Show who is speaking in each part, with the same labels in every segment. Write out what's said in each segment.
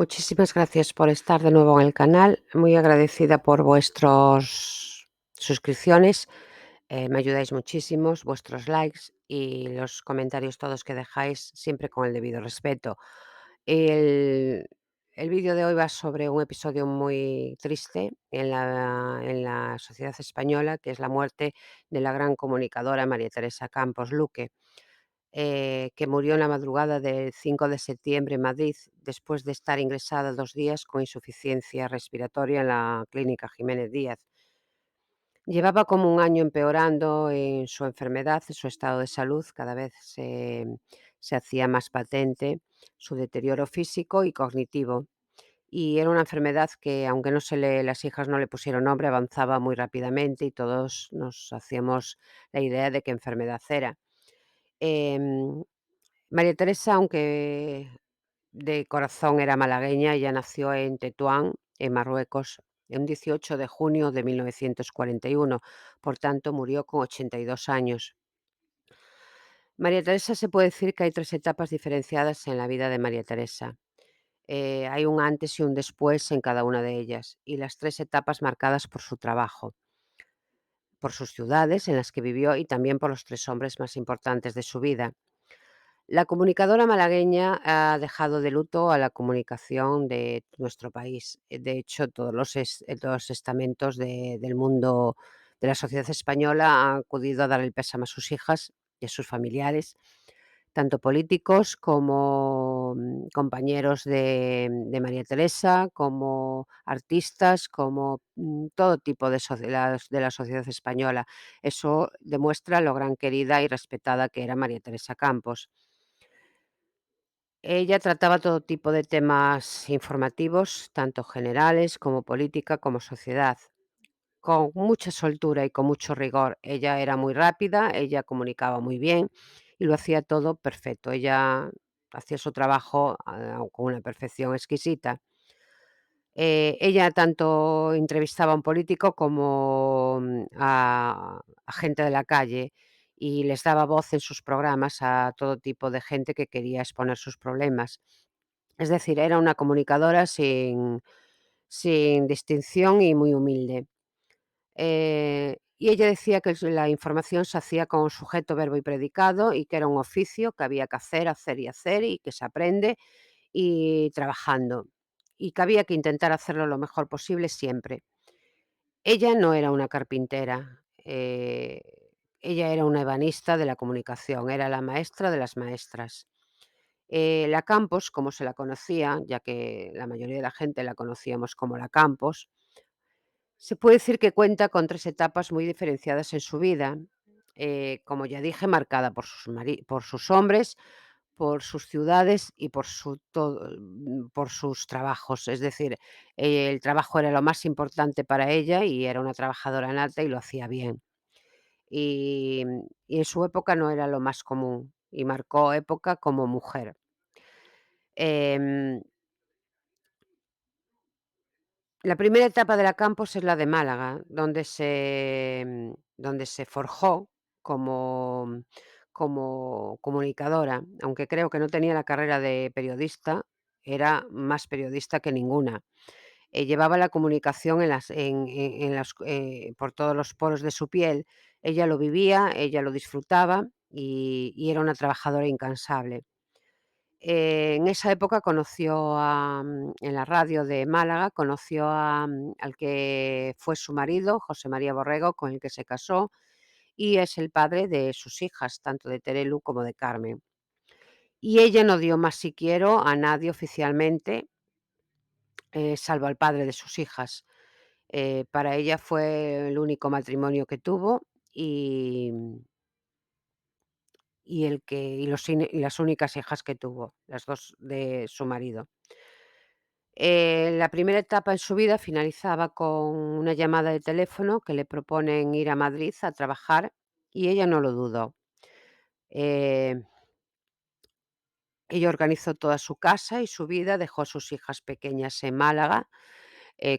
Speaker 1: Muchísimas gracias por estar de nuevo en el canal. Muy agradecida por vuestras suscripciones. Me ayudáis muchísimos, vuestros likes y los comentarios todos que dejáis, siempre con el debido respeto. El, el vídeo de hoy va sobre un episodio muy triste en la sociedad española, que es la muerte de la gran comunicadora María Teresa Campos Luque, que murió en la madrugada del 5 de septiembre en Madrid, después de estar ingresada 2 días con insuficiencia respiratoria en la clínica Jiménez Díaz. Llevaba como un año empeorando en su enfermedad, en su estado de salud, cada vez se hacía más patente su deterioro físico y cognitivo. Y era una enfermedad que, aunque las hijas no le pusieron nombre, avanzaba muy rápidamente y todos nos hacíamos la idea de qué enfermedad era. Em, María Teresa, aunque de corazón era malagueña, ella nació en Tetuán, en Marruecos, el 18 de junio de 1941, por tanto murió con 82 años. María Teresa, se puede decir que hay tres etapas diferenciadas en la vida de María Teresa. Hay un antes y un después en cada una de ellas, y las tres etapas marcadas por su trabajo, por sus ciudades en las que vivió y también por los tres hombres más importantes de su vida. La comunicadora malagueña ha dejado de luto a la comunicación de nuestro país. De hecho, todos los estamentos del mundo de la sociedad española han acudido a dar el pésame a sus hijas y a sus familiares, tanto políticos como compañeros de María Teresa, como artistas, como todo tipo de la sociedad española. Eso demuestra lo gran querida y respetada que era María Teresa Campos. Ella trataba todo tipo de temas informativos, tanto generales como política, como sociedad, con mucha soltura y con mucho rigor. Ella era muy rápida, ella comunicaba muy bien y lo hacía todo perfecto. Ella hacía su trabajo con una perfección exquisita. Ella tanto entrevistaba a un político como a gente de la calle, y les daba voz en sus programas a todo tipo de gente que quería exponer sus problemas. Es decir, era una comunicadora sin distinción y muy humilde. Y ella decía que la información se hacía con sujeto, verbo y predicado, y que era un oficio que había que hacer y hacer, y que se aprende y trabajando, y que había que intentar hacerlo lo mejor posible siempre. Ella no era una carpintera, ella era una ebanista de la comunicación, era la maestra de las maestras. La Campos, como se la conocía, ya que la mayoría de la gente la conocíamos como la Campos, se puede decir que cuenta con tres etapas muy diferenciadas en su vida, como ya dije, marcada por sus hombres, por sus ciudades y por sus trabajos. Es decir, el trabajo era lo más importante para ella y era una trabajadora nata y lo hacía bien. Y, y en su época no era lo más común y marcó época como mujer. Em, la primera etapa de la Campos es la de Málaga, donde se forjó como, como comunicadora, aunque creo que no tenía la carrera de periodista, era más periodista que ninguna. Llevaba la comunicación por todos los poros de su piel. Ella lo vivía, ella lo disfrutaba y era una trabajadora incansable. En esa época en la radio de Málaga, conoció al que fue su marido, José María Borrego, con el que se casó, y es el padre de sus hijas, tanto de Terelu como de Carmen. Y ella no dio más si quiero a nadie oficialmente, salvo al padre de sus hijas. Para ella fue el único matrimonio que tuvo y, y las únicas hijas que tuvo, las dos de su marido. La primera etapa en su vida finalizaba con una llamada de teléfono que le proponen ir a Madrid a trabajar, y ella no lo dudó. Eh, Ella organizó toda su casa y su vida, dejó a sus hijas pequeñas en Málaga,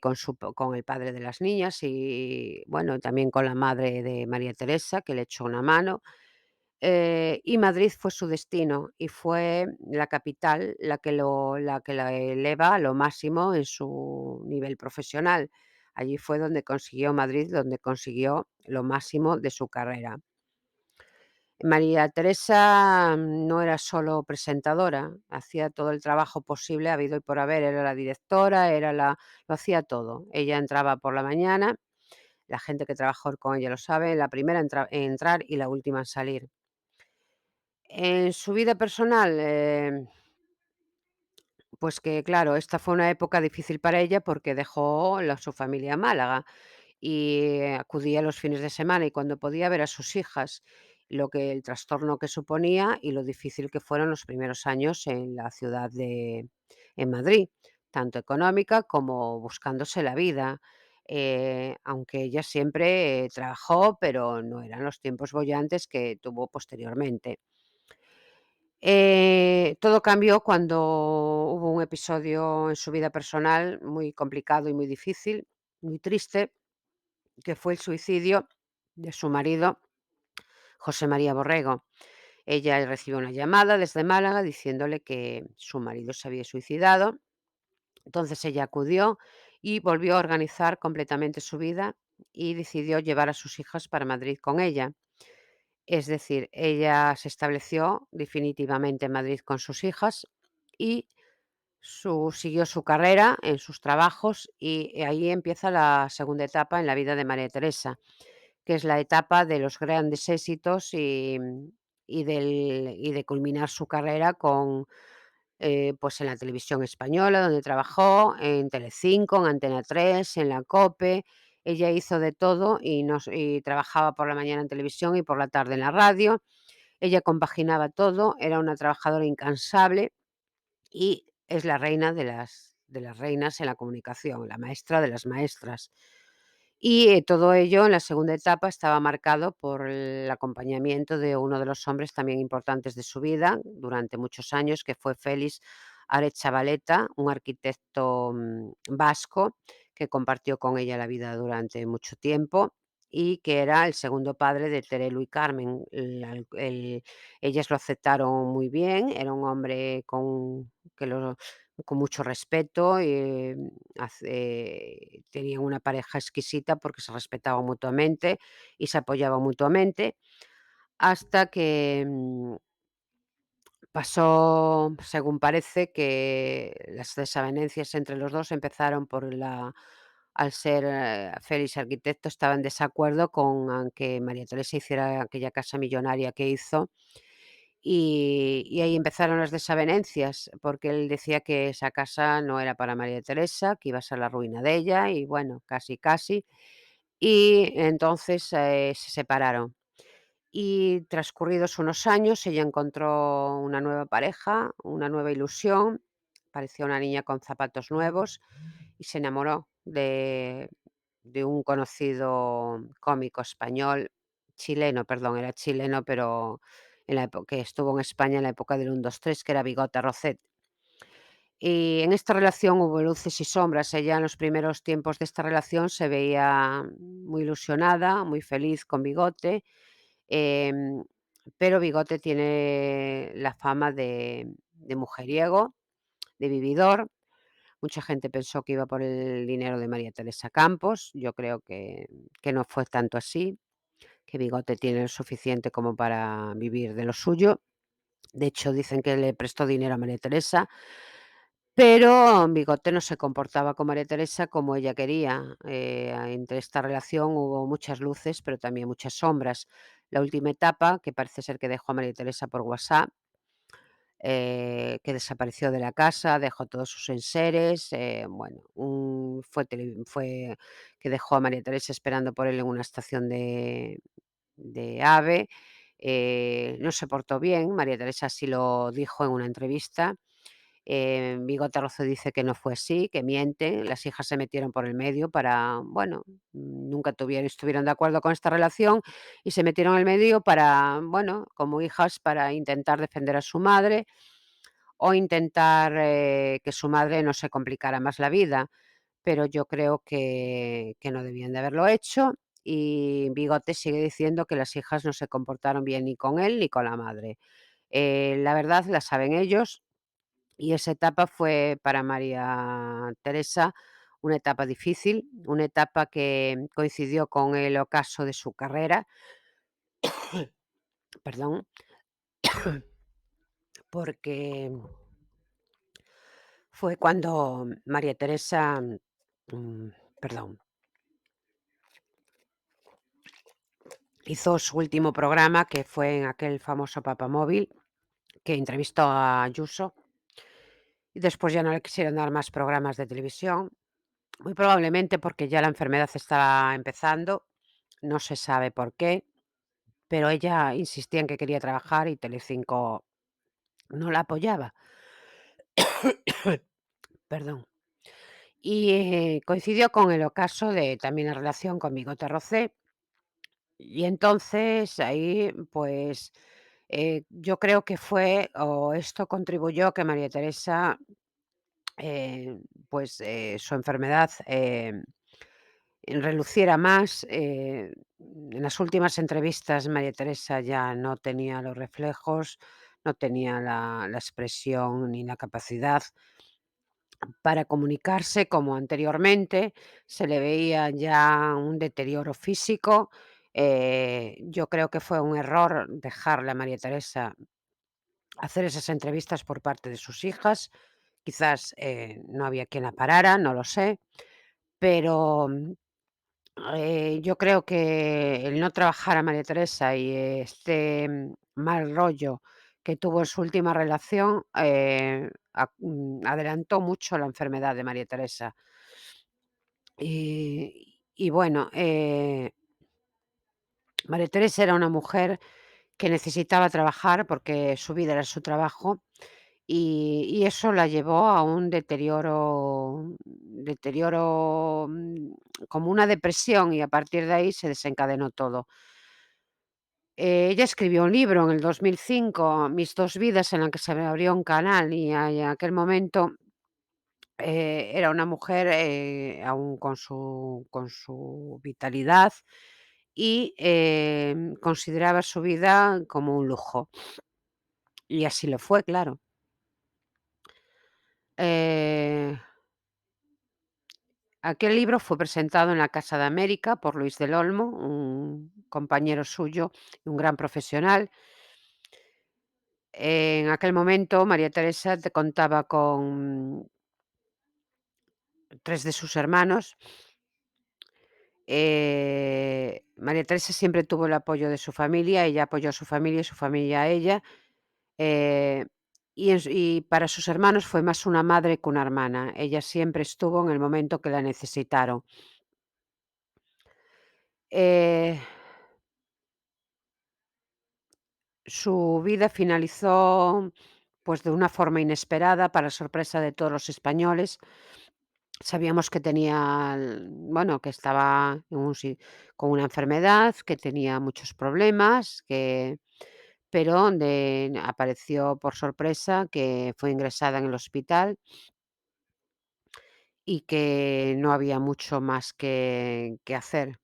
Speaker 1: con el padre de las niñas y, bueno, también con la madre de María Teresa, que le echó una mano. y Madrid fue su destino, y fue la capital la que la eleva a lo máximo en su nivel profesional. Allí fue donde consiguió Madrid, donde consiguió lo máximo de su carrera. María Teresa no era solo presentadora, hacía todo el trabajo posible habido y por haber, era la directora, lo hacía todo. Ella entraba por la mañana, la gente que trabajó con ella lo sabe, la primera en entrar y la última en salir. En su vida personal, pues que claro, esta fue una época difícil para ella porque dejó su familia en Málaga y acudía los fines de semana y cuando podía ver a sus hijas, el trastorno que suponía y lo difícil que fueron los primeros años en la ciudad en Madrid, tanto económica como buscándose la vida. Aunque ella siempre trabajó, pero no eran los tiempos bollantes que tuvo posteriormente. Todo cambió cuando hubo un episodio en su vida personal muy complicado y muy difícil, muy triste, que fue el suicidio de su marido, José María Borrego. Ella recibió una llamada desde Málaga diciéndole que su marido se había suicidado. Entonces ella acudió y volvió a organizar completamente su vida y decidió llevar a sus hijas para Madrid con ella. Es decir, ella se estableció definitivamente en Madrid con sus hijas y siguió su carrera en sus trabajos y ahí empieza la segunda etapa en la vida de María Teresa, que es la etapa de los grandes éxitos y de culminar su carrera pues en la televisión española, donde trabajó, en Telecinco, en Antena 3, en la COPE. Ella hizo de todo y trabajaba por la mañana en televisión y por la tarde en la radio. Ella compaginaba todo, era una trabajadora incansable y es la reina de las reinas en la comunicación, la maestra de las maestras. Y, todo ello en la segunda etapa estaba marcado por el acompañamiento de uno de los hombres también importantes de su vida durante muchos años, que fue Félix Aretxabaleta, un arquitecto, vasco, que compartió con ella la vida durante mucho tiempo y que era el segundo padre de Terelu y Carmen. Ellas lo aceptaron muy bien, era un hombre con mucho respeto, tenían una pareja exquisita porque se respetaban mutuamente y se apoyaban mutuamente, hasta que, pasó, según parece, que las desavenencias entre los 2 empezaron al ser, Félix arquitecto, estaba en desacuerdo con que María Teresa hiciera aquella casa millonaria que hizo, y ahí empezaron las desavenencias, porque él decía que esa casa no era para María Teresa, que iba a ser la ruina de ella y bueno, casi, casi. Y entonces, se separaron. Y transcurridos unos años, ella encontró una nueva pareja, una nueva ilusión, parecía una niña con zapatos nuevos y se enamoró de un conocido cómico español, chileno, perdón, era chileno, pero que estuvo en España en la época del 1, 2, 3, que era Bigote Rocet. Y en esta relación hubo luces y sombras. Ella en los primeros tiempos de esta relación se veía muy ilusionada, muy feliz con Bigote, em, pero Bigote tiene la fama de mujeriego, de vividor. Mucha gente pensó que iba por el dinero de María Teresa Campos. Yo creo que no fue tanto así, que Bigote tiene lo suficiente como para vivir de lo suyo. De hecho, dicen que le prestó dinero a María Teresa, pero Bigote no se comportaba con María Teresa como ella quería. Entre esta relación hubo muchas luces, pero también muchas sombras. La última etapa, que parece ser que dejó a María Teresa por WhatsApp, que desapareció de la casa, dejó todos sus enseres, bueno, fue que dejó a María Teresa esperando por él en una estación de AVE. No se portó bien, María Teresa así lo dijo en una entrevista. Bigote Rozo dice que no fue así, que miente. Las hijas se metieron por el medio para, bueno, nunca estuvieron de acuerdo con esta relación y se metieron en el medio para, bueno, como hijas, para intentar defender a su madre o intentar que su madre no se complicara más la vida. Pero yo creo que no debían de haberlo hecho y Bigote sigue diciendo que las hijas no se comportaron bien ni con él ni con la madre. La verdad la saben ellos y esa etapa fue para María Teresa una etapa difícil, una etapa que coincidió con el ocaso de su carrera, perdón, porque fue cuando María Teresa, mm, perdón, hizo su último programa, que fue en aquel famoso Papamóvil, que entrevistó a Ayuso, y después ya no le quisieron dar más programas de televisión, muy probablemente porque ya la enfermedad estaba empezando, no se sabe por qué, pero ella insistía en que quería trabajar y Telecinco no la apoyaba. Perdón. Y, coincidió con el ocaso de también la relación con Bigote Rocé, y entonces ahí, pues, yo creo que fue o esto contribuyó a que María Teresa, eh, pues, su enfermedad, reluciera más. En las últimas entrevistas María Teresa ya no tenía los reflejos, no tenía la expresión ni la capacidad para comunicarse como anteriormente, se le veía ya un deterioro físico. Yo creo que fue un error dejarle a María Teresa hacer esas entrevistas por parte de sus hijas. Quizás no había quien la parara, no lo sé, pero yo creo que el no trabajar a María Teresa y este mal rollo que tuvo en su última relación adelantó mucho la enfermedad de María Teresa. Y bueno, María Teresa era una mujer que necesitaba trabajar porque su vida era su trabajo y eso la llevó a un deterioro, como una depresión, y a partir de ahí se desencadenó todo. Ella escribió un libro en el 2005, Mis 2 vidas, en la que se me abrió un canal y en aquel momento, era una mujer, aún con su vitalidad y, consideraba su vida como un lujo, y así lo fue, claro. Eh, Aquel libro fue presentado en la Casa de América por Luis del Olmo, un compañero suyo y un gran profesional. En aquel momento, María Teresa te contaba con 3 de sus hermanos. María Teresa siempre tuvo el apoyo de su familia, ella apoyó a su familia y su familia a ella. Eh, y para sus hermanos fue más una madre que una hermana. Ella siempre estuvo en el momento que la necesitaron. Eh, Su vida finalizó, pues, de una forma inesperada, para sorpresa de todos los españoles. Sabíamos que tenía, bueno, que estaba en con una enfermedad, que tenía muchos problemas, pero apareció por sorpresa que fue ingresada en el hospital y que no había mucho más que hacer.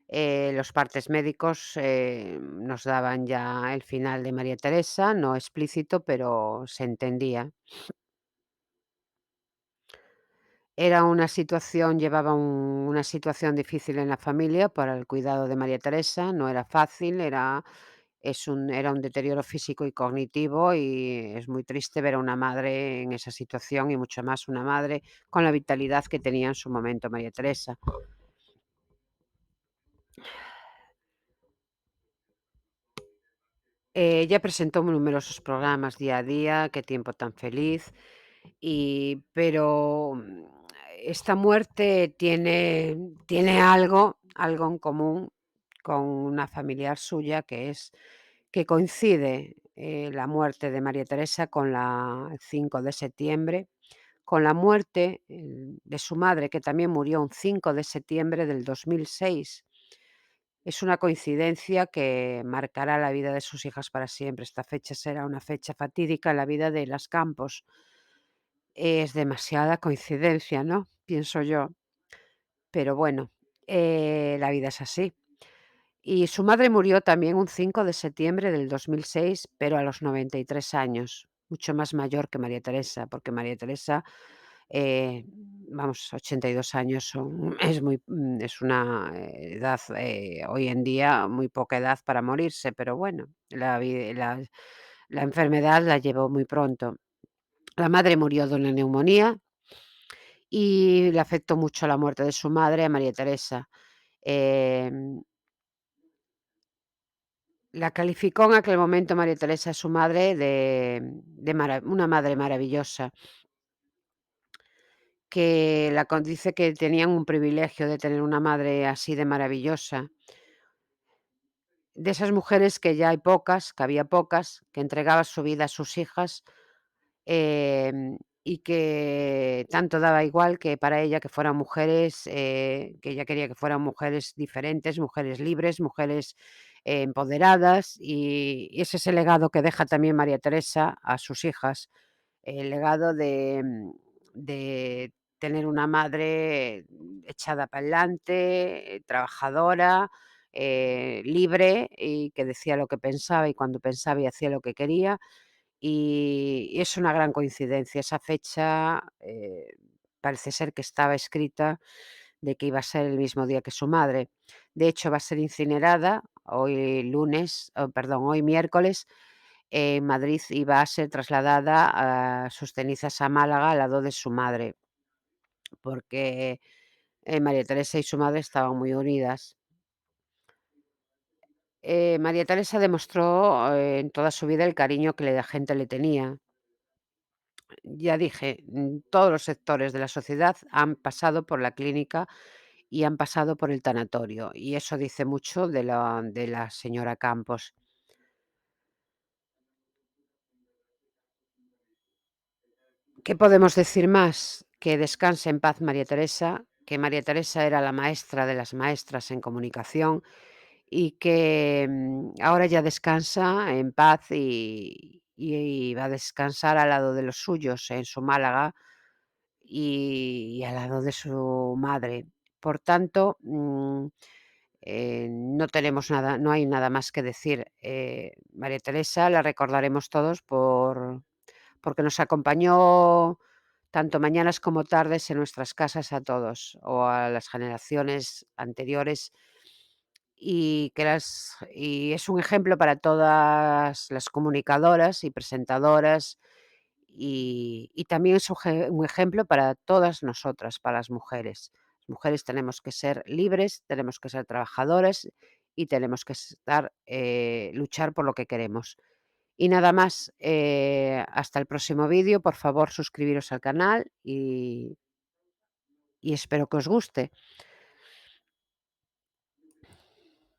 Speaker 1: Los partes médicos, nos daban ya el final de María Teresa, no explícito, pero se entendía. Era una situación Llevaba una situación difícil en la familia para el cuidado de María Teresa, no era fácil, era un deterioro físico y cognitivo, y es muy triste ver a una madre en esa situación, y mucho más una madre con la vitalidad que tenía en su momento María Teresa. Ella presentó numerosos programas día a día, Qué tiempo tan feliz, pero, esta muerte tiene algo en común con una familiar suya, que coincide, la muerte de María Teresa con el 5 de septiembre, con la muerte, de su madre, que también murió un 5 de septiembre del 2006. Es una coincidencia que marcará la vida de sus hijas para siempre. Esta fecha será una fecha fatídica en la vida de las Campos. Es demasiada coincidencia, ¿no? Pienso yo. Pero bueno, La vida es así. Y su madre murió también un 5 de septiembre del 2006, pero a los 93 años, mucho más mayor que María Teresa, porque María Teresa, eh, vamos, 82 años son es una edad, hoy en día muy poca edad para morirse, pero bueno, la enfermedad la llevó muy pronto. La madre murió de una neumonía y le afectó mucho la muerte de su madre a María Teresa. Em La calificó en aquel momento María Teresa, su madre, de una madre maravillosa, que dice que tenían un privilegio de tener una madre así de maravillosa. De esas mujeres que ya hay pocas, que había pocas, que entregaban su vida a sus hijas, y que tanto daba igual que para ella que fueran mujeres, que ella quería que fueran mujeres diferentes, mujeres libres, mujeres empoderadas, y ese es el legado que deja también María Teresa a sus hijas, el legado de tener una madre echada para adelante, trabajadora, libre y que decía lo que pensaba y cuando pensaba y hacía lo que quería. Y es una gran coincidencia. Esa fecha, parece ser que estaba escrita de que iba a ser el mismo día que su madre. De hecho, va a ser incinerada hoy lunes, perdón, hoy miércoles, en Madrid, y va a ser trasladada a sus cenizas a Málaga al lado de su madre, porque, María Teresa y su madre estaban muy unidas. María Teresa demostró, en toda su vida el cariño que la gente le tenía. Ya dije, todos los sectores de la sociedad han pasado por la clínica y han pasado por el tanatorio, y eso dice mucho de la señora Campos. ¿Qué podemos decir más? Que descanse en paz María Teresa, que María Teresa era la maestra de las maestras en comunicación y que, ahora ya descansa en paz y va a descansar al lado de los suyos en su Málaga y al lado de su madre. Por tanto, no hay nada más que decir. María Teresa la recordaremos todos porque nos acompañó tanto mañanas como tardes en nuestras casas a todos, o a las generaciones anteriores, y es un ejemplo para todas las comunicadoras y presentadoras, y también es un ejemplo para todas nosotras, para las mujeres. Las mujeres tenemos que ser libres, tenemos que ser trabajadoras y tenemos que luchar por lo que queremos. Y nada más, hasta el próximo vídeo. Por favor, suscribiros al canal y espero que os guste.